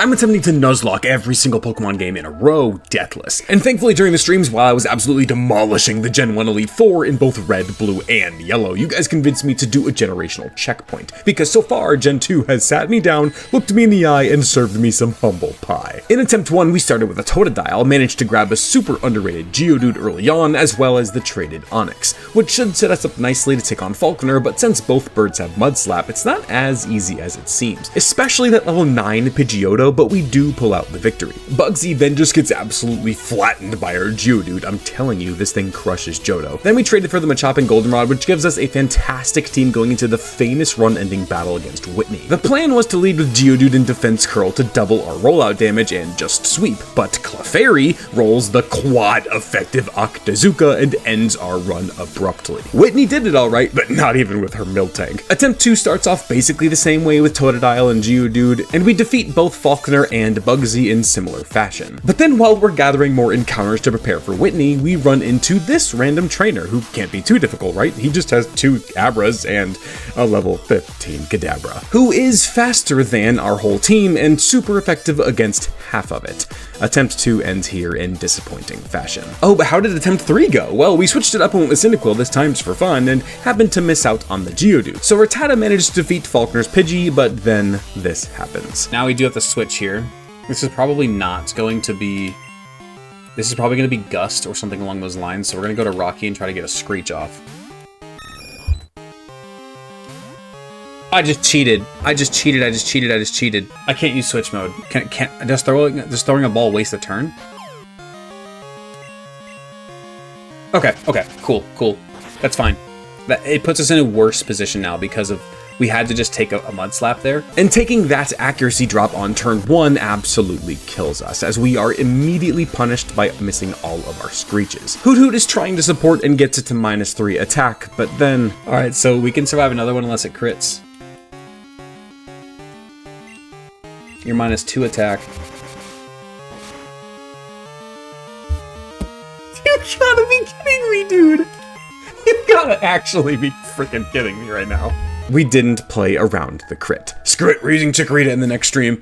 I'm attempting to Nuzlocke every single Pokemon game in a row, deathless. And thankfully during the streams, while I was absolutely demolishing the Gen 1 Elite Four in both red, blue, and yellow, you guys convinced me to do a generational checkpoint. Because so far, Gen 2 has sat me down, looked me in the eye, and served me some humble pie. In attempt 1, we started with a Totodile, managed to grab a super underrated Geodude early on, as well as the traded Onix, which should set us up nicely to take on Falconer, but since both birds have Mud Slap, it's not as easy as it seems. Especially that level 9 Pidgeotto, but we do pull out the victory. Bugsy then just gets absolutely flattened by our Geodude. I'm telling you, this thing crushes Johto. Then we traded for the Machop and Goldenrod, which gives us a fantastic team going into the famous run-ending battle against Whitney. The plan was to lead with Geodude and Defense Curl to double our rollout damage and just sweep, but Clefairy rolls the quad effective Octazooka and ends our run abruptly. Whitney did it alright, but not even with her Miltank. Attempt 2 starts off basically the same way with Totodile and Geodude, and we defeat both Falconer and Bugsy in similar fashion. But then while we're gathering more encounters to prepare for Whitney, we run into this random trainer who can't be too difficult, right? He just has 2 Abras and a level 15 Kadabra, who is faster than our whole team and super effective against half of it. Attempt 2 ends here in disappointing fashion. Oh, but how did attempt 3 go? Well, we switched it up and went with Cyndaquil this time just for fun and happened to miss out on the Geodude. So Rattata managed to defeat Falconer's Pidgey, but then this happens. Now we do have to switch here. This is probably not going to be... This is probably going to be Gust or something along those lines, so we're going to go to Rocky and try to get a Screech off. I just cheated. I just cheated. I can't use switch mode. Can't just throwing a ball waste a turn? Okay, cool. That's fine. It puts us in a worse position now because of we had to just take a Mud Slap there. And taking that accuracy drop on turn 1 absolutely kills us, as we are immediately punished by missing all of our Screeches. Hoot Hoot is trying to support and gets it to -3 attack, but then... Alright, so we can survive another one unless it crits. You're -2 attack. You gotta be kidding me, dude! You gotta actually be freaking kidding me right now. We didn't play around the crit. Screw it, we're using Chikorita in the next stream.